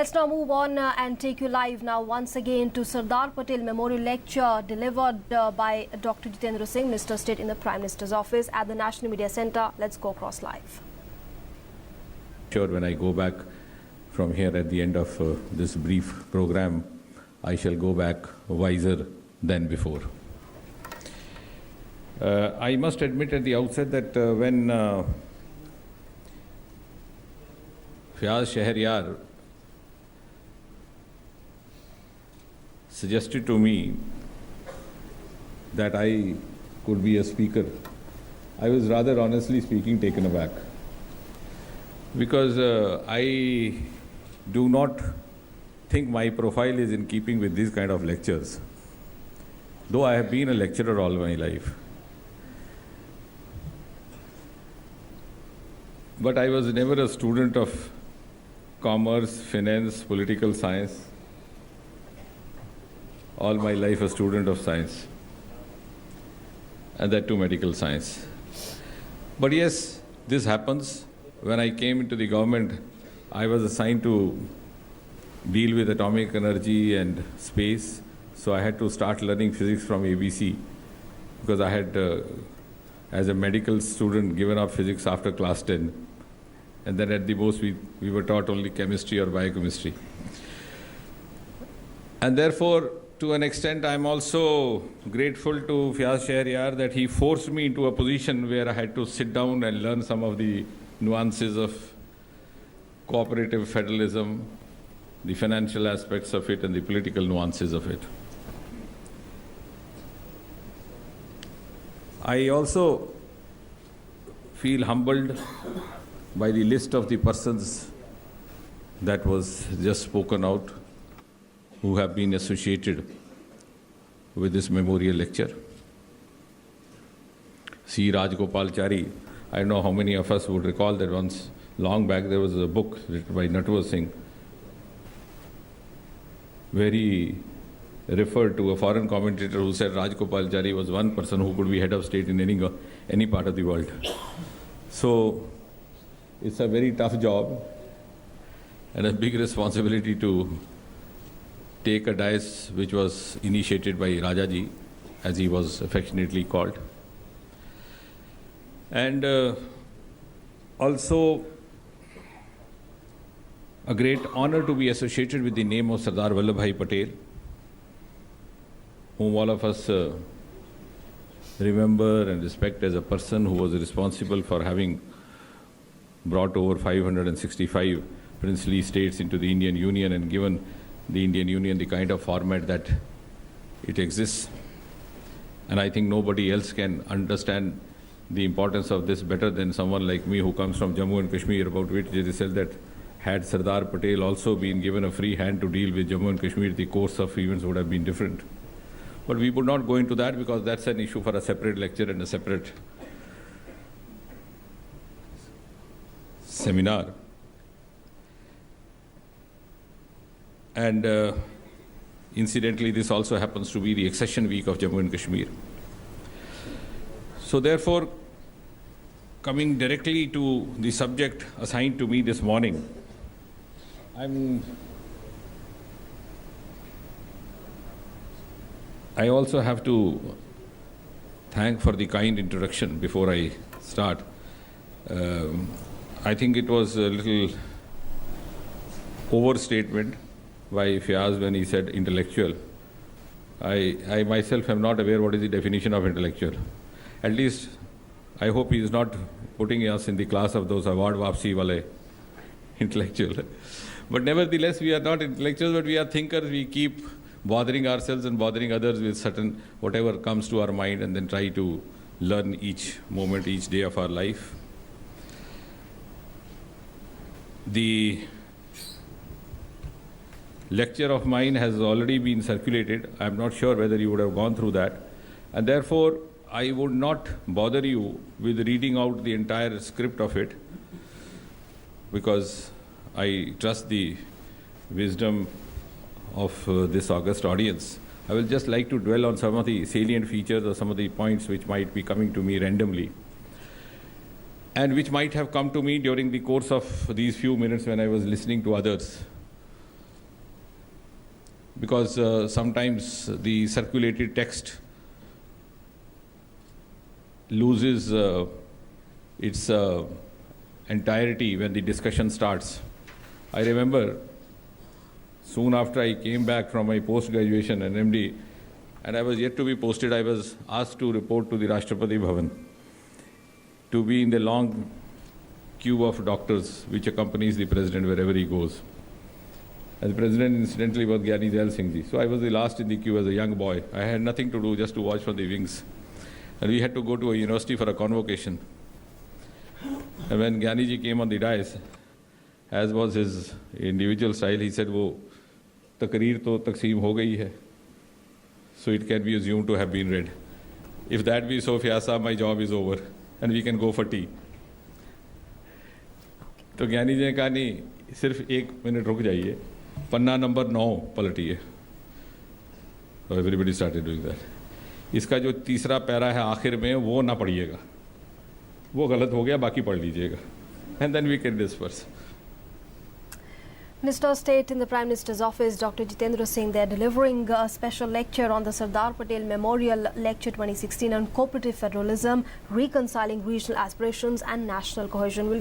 Let's now move on and take you live now once again to Sardar Patel Memorial Lecture delivered by Dr. Jitendra Singh, Minister of State in the Prime Minister's office at the National Media Centre. Let's go across live. Sure, when I go back from here at the end of this brief program, I shall go back wiser than before. I must admit at the outset that when Fiaz Shahriyar suggested to me that I could be a speaker, I was rather honestly speaking taken aback. Because I do not think my profile is in keeping with these kind of lectures, though I have been a lecturer all my life. But I was never a student of commerce, finance, political science. All my life a student of science, and that too medical science. But yes, this happens. When I came into the government, I was assigned to deal with atomic energy and space, so I had to start learning physics from ABC, because I had, as a medical student, given up physics after class 10. And then at the most, we were taught only chemistry or biochemistry. And therefore, to an extent, I'm also grateful to Fiaz Shahriyar that he forced me into a position where I had to sit down and learn some of the nuances of cooperative federalism, the financial aspects of it, and the political nuances of it. I also feel humbled by the list of the persons that was just spoken out, who have been associated with this memorial lecture. C. Rajgopalachari, I don't know how many of us would recall that once, long back, there was a book written by Jitendra Singh, where he referred to a foreign commentator who said Rajgopalachari was one person who could be head of state in any part of the world. So it's a very tough job and a big responsibility to take a dais which was initiated by Rajaji, as he was affectionately called. And also a great honor to be associated with the name of Sardar Vallabhbhai Patel, whom all of us remember and respect as a person who was responsible for having brought over 565 princely states into the Indian Union and given the Indian Union the kind of format that it exists. And I think nobody else can understand the importance of this better than someone like me who comes from Jammu and Kashmir, about which it is said that had Sardar Patel also been given a free hand to deal with Jammu and Kashmir, the course of events would have been different. But we would not go into that because that's an issue for a separate lecture and a separate seminar. And incidentally, this also happens to be the accession week of Jammu and Kashmir. So therefore, coming directly to the subject assigned to me this morning, I also have to thank for the kind introduction before I start. I think it was a little overstatement by Fiaz when he said intellectual. I myself am not aware what is the definition of intellectual. At least I hope he is not putting us in the class of those award wapsi wale intellectual. But nevertheless, we are not intellectuals, but we are thinkers. We keep bothering ourselves and bothering others with certain whatever comes to our mind, and then try to learn each moment, each day of our life. The lecture of mine has already been circulated. I am not sure whether you would have gone through that. And therefore, I would not bother you with reading out the entire script of it, because I trust the wisdom of this august audience. I will just like to dwell on some of the salient features or some of the points which might be coming to me randomly, and which might have come to me during the course of these few minutes when I was listening to others because sometimes the circulated text loses its entirety when the discussion starts. I remember soon after I came back from my post-graduation and MD, and I was yet to be posted, I was asked to report to the Rashtrapati Bhavan, to be in the long queue of doctors which accompanies the president wherever he goes. And the president incidentally was Jitendra Singh ji. So I was the last in the queue as a young boy. I had nothing to do, just to watch from the wings. And we had to go to a university for a convocation. And when Gyani ji came on the dais, as was his individual style, he said, "वो तकरीर तो तकसीम हो गई है." So it can be assumed to have been read. If that be so, Fyasa, my job is over and we can go for tea. तो ज्ञानी जी ने कहा नहीं, सिर्फ 1 मिनट रुक जाइए, पन्ना number 9 पलटिए. So everybody started doing that. इसका जो तीसरा पैरा है आखिर में वो ना पढ़िएगा, वो गलत हो गया, बाकी पढ़ लीजिएगा. And then we can disperse. Minister of State in the Prime Minister's office, Dr. Jitendra Singh, they are delivering a special lecture on the Sardar Patel Memorial Lecture 2016 on cooperative federalism, reconciling regional aspirations and national cohesion.